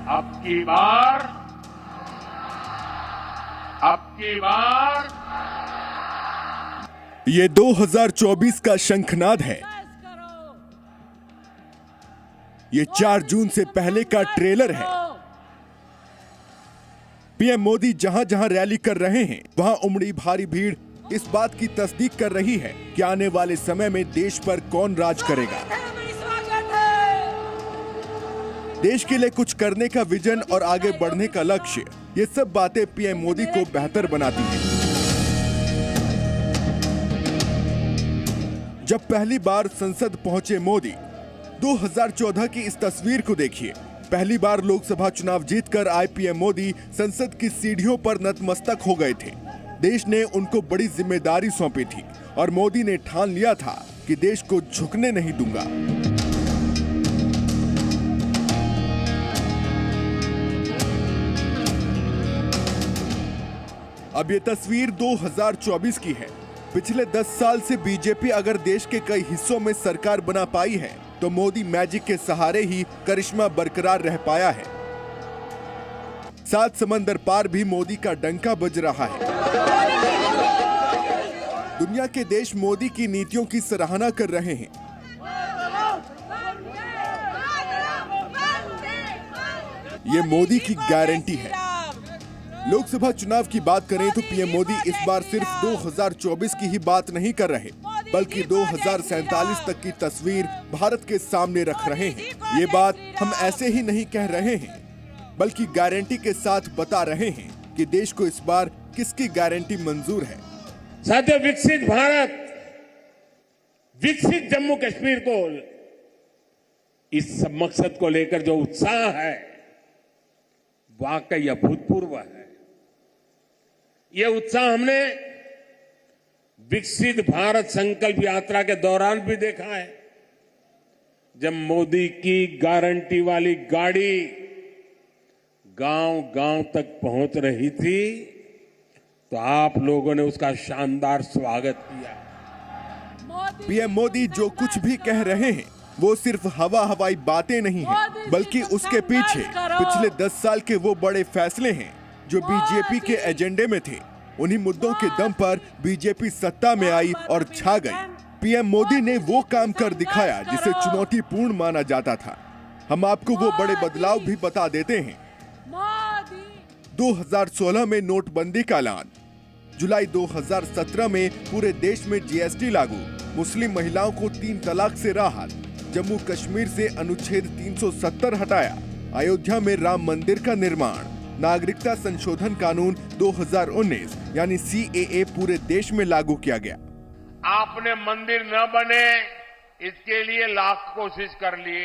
अब की बार ये 2024 का शंखनाद है। ये 4 जून से पहले का ट्रेलर है। पीएम मोदी जहां जहां रैली कर रहे हैं, वहां उमड़ी भारी भीड़ इस बात की तस्दीक कर रही है कि आने वाले समय में देश पर कौन राज करेगा। देश के लिए कुछ करने का विजन और आगे बढ़ने का लक्ष्य, ये सब बातें पीएम मोदी को बेहतर बनाती हैं। जब पहली बार संसद पहुंचे मोदी, 2014 की इस तस्वीर को देखिए। पहली बार लोकसभा चुनाव जीतकर आए पीएम मोदी संसद की सीढ़ियों पर नतमस्तक हो गए थे। देश ने उनको बड़ी जिम्मेदारी सौंपी थी और मोदी ने ठान लिया था कि देश को झुकने नहीं दूंगा। अब ये तस्वीर 2024 की है। पिछले 10 साल से बीजेपी अगर देश के कई हिस्सों में सरकार बना पाई है, तो मोदी मैजिक के सहारे ही करिश्मा बरकरार रह पाया है। 7 समंदर पार भी मोदी का डंका बज रहा है। दुनिया के देश मोदी की नीतियों की सराहना कर रहे हैं। ये मोदी की गारंटी है। लोकसभा चुनाव की बात करें तो पीएम मोदी इस बार सिर्फ 2024 की ही बात नहीं कर रहे, बल्कि 2047 तक की तस्वीर भारत के सामने रख रहे हैं। ये बात हम ऐसे ही नहीं कह रहे हैं, बल्कि गारंटी के साथ बता रहे हैं कि देश को इस बार किसकी गारंटी मंजूर है। साथियों, विकसित भारत, विकसित जम्मू कश्मीर को, इस मकसद को लेकर जो उत्साह है, वाकई अभूतपूर्व है। यह उत्साह हमने विकसित भारत संकल्प यात्रा के दौरान भी देखा है। जब मोदी की गारंटी वाली गाड़ी गांव-गांव तक पहुंच रही थी, तो आप लोगों ने उसका शानदार स्वागत किया। पीएम मोदी जो कुछ भी कह रहे हैं, वो सिर्फ हवाई बातें नहीं हैं, बल्कि उसके पीछे पिछले 10 साल के वो बड़े फैसले हैं जो बीजेपी के एजेंडे में थे। उन्हीं मुद्दों के दम पर बीजेपी सत्ता में आई और छा गई। पीएम मोदी ने वो काम कर दिखाया जिसे चुनौतीपूर्ण माना जाता था। हम आपको वो बड़े बदलाव भी बता देते हैं। 2016 में नोटबंदी का ऐलान, जुलाई 2017 में पूरे देश में जीएसटी लागू, मुस्लिम महिलाओं को 3 तलाक से राहत, जम्मू कश्मीर से अनुच्छेद 370 हटाया, अयोध्या में राम मंदिर का निर्माण, नागरिकता संशोधन कानून 2019 यानी सीएए पूरे देश में लागू किया गया। आपने मंदिर न बने इसके लिए लाख कोशिश कर लिए,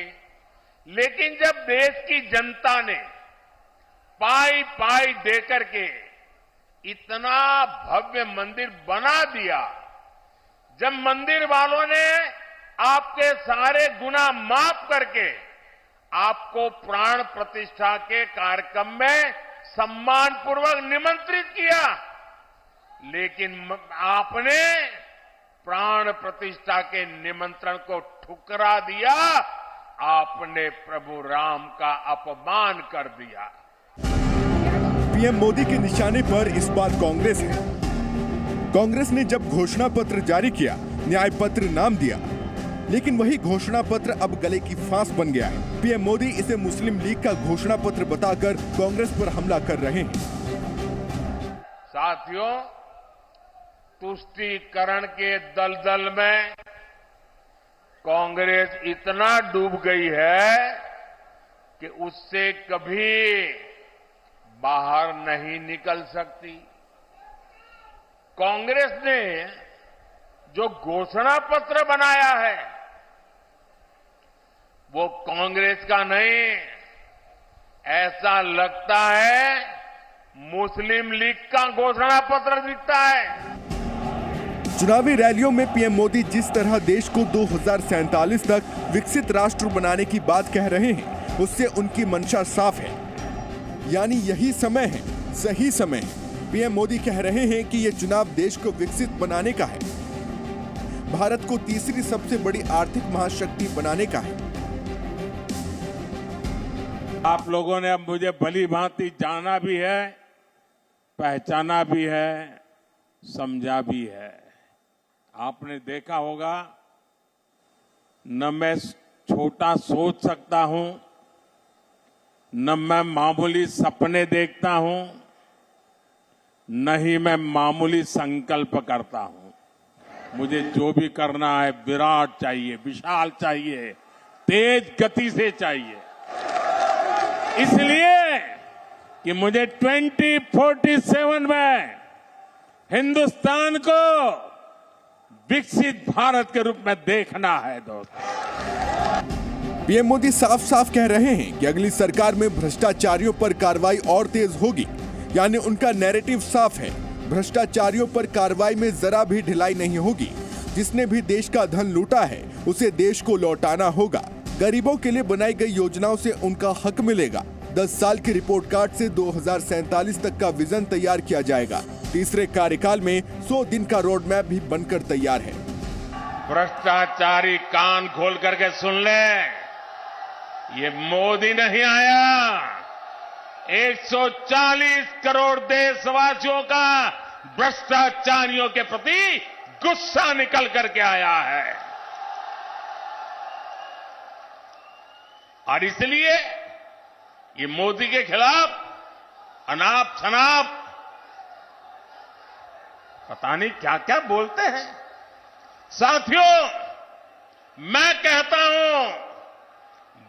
लेकिन जब देश की जनता ने पाई पाई देकर के इतना भव्य मंदिर बना दिया, जब मंदिर वालों ने आपके सारे गुनाह माफ करके आपको प्राण प्रतिष्ठा के कार्यक्रम में सम्मान पूर्वक निमंत्रित किया, लेकिन आपने प्राण प्रतिष्ठा के निमंत्रण को ठुकरा दिया। आपने प्रभु राम का अपमान कर दिया। पीएम मोदी के निशाने पर इस बार कांग्रेस है। कांग्रेस ने जब घोषणा पत्र जारी किया, न्याय पत्र नाम दिया, लेकिन वही घोषणा पत्र अब गले की फांस बन गया है। पीएम मोदी इसे मुस्लिम लीग का घोषणा पत्र बताकर कांग्रेस पर हमला कर रहे हैं। साथियों, तुष्टीकरण के दलदल में कांग्रेस इतना डूब गई है कि उससे कभी बाहर नहीं निकल सकती। कांग्रेस ने जो घोषणा पत्र बनाया है, वो कांग्रेस का नहीं, ऐसा लगता है मुस्लिम लीग का घोषणा पत्र दिखता है। चुनावी रैलियों में पीएम मोदी जिस तरह देश को 2047 तक विकसित राष्ट्र बनाने की बात कह रहे हैं, उससे उनकी मंशा साफ है। यानी यही समय है, सही समय है। पीएम मोदी कह रहे हैं कि ये चुनाव देश को विकसित बनाने का है, भारत को तीसरी सबसे बड़ी आर्थिक महाशक्ति बनाने का है। आप लोगों ने अब मुझे भली भांति जाना भी है, पहचाना भी है, समझा भी है। आपने देखा होगा, न मैं छोटा सोच सकता हूं, न मैं मामूली सपने देखता हूं, न ही मैं मामूली संकल्प करता हूं। मुझे जो भी करना है विराट चाहिए, विशाल चाहिए, तेज गति से चाहिए। इसलिए कि मुझे 2047 में हिंदुस्तान को विकसित भारत के रूप में देखना है दोस्तों। पीएम मोदी साफ साफ कह रहे हैं कि अगली सरकार में भ्रष्टाचारियों पर कार्रवाई और तेज होगी। यानी उनका नैरेटिव साफ है, भ्रष्टाचारियों पर कार्रवाई में जरा भी ढिलाई नहीं होगी। जिसने भी देश का धन लूटा है उसे देश को लौटाना होगा। गरीबों के लिए बनाई गई योजनाओं से उनका हक मिलेगा। 10 साल की रिपोर्ट कार्ड से 2047 तक का विजन तैयार किया जाएगा। तीसरे कार्यकाल में 100 दिन का रोड मैप भी बनकर तैयार है। भ्रष्टाचारी कान खोल करके सुन ले, ये मोदी नहीं आया, 140 करोड़ देशवासियों का भ्रष्टाचारियों के प्रति गुस्सा निकल करके आया है। और इसलिए ये मोदी के खिलाफ अनाप शनाप पता नहीं क्या क्या बोलते हैं। साथियों, मैं कहता हूं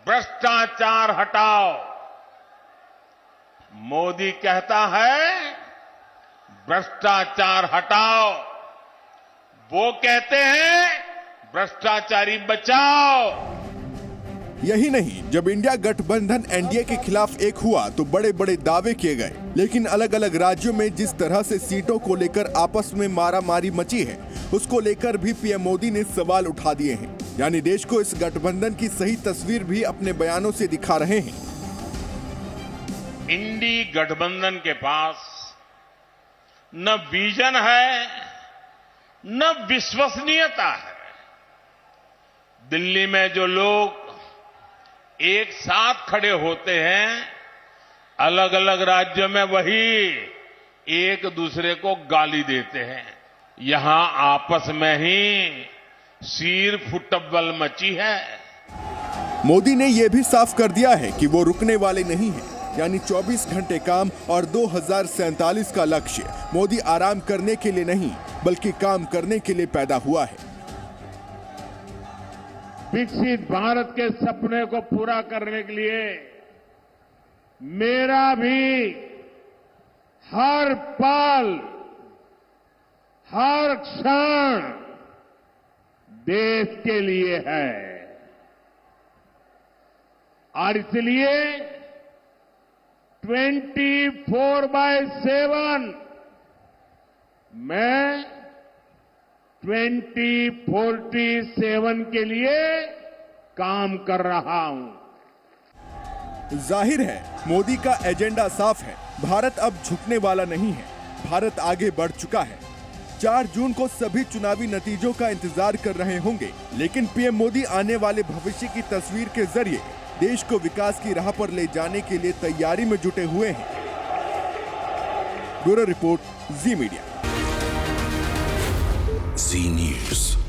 भ्रष्टाचार हटाओ। मोदी कहता है भ्रष्टाचार हटाओ। वो कहते हैं भ्रष्टाचारी बचाओ। यही नहीं, जब इंडिया गठबंधन एनडीए के खिलाफ एक हुआ तो बड़े बड़े दावे किए गए, लेकिन अलग अलग राज्यों में जिस तरह से सीटों को लेकर आपस में मारामारी मची है, उसको लेकर भी पीएम मोदी ने सवाल उठा दिए हैं। यानी देश को इस गठबंधन की सही तस्वीर भी अपने बयानों से दिखा रहे हैं। इंडी गठबंधन के पास न विजन है, न विश्वसनीयता है। दिल्ली में जो लोग एक साथ खड़े होते हैं, अलग अलग राज्यों में वही एक दूसरे को गाली देते हैं। यहां आपस में ही सिर फुटबॉल मची है। मोदी ने यह भी साफ कर दिया है कि वो रुकने वाले नहीं हैं। यानी 24 घंटे काम और 2047 का लक्ष्य मोदी आराम करने के लिए नहीं, बल्कि काम करने के लिए पैदा हुआ है। विकसित भारत के सपने को पूरा करने के लिए मेरा भी हर पल, हर क्षण देश के लिए है। और इसलिए 24/7 मैं 2047 के लिए काम कर रहा हूं। जाहिर है मोदी का एजेंडा साफ है। भारत अब झुकने वाला नहीं है, भारत आगे बढ़ चुका है। 4 जून को सभी चुनावी नतीजों का इंतजार कर रहे होंगे, लेकिन पीएम मोदी आने वाले भविष्य की तस्वीर के जरिए देश को विकास की राह पर ले जाने के लिए तैयारी में जुटे हुए हैं। ब्यूरो रिपोर्ट, जी मीडिया। जी न्यूज़।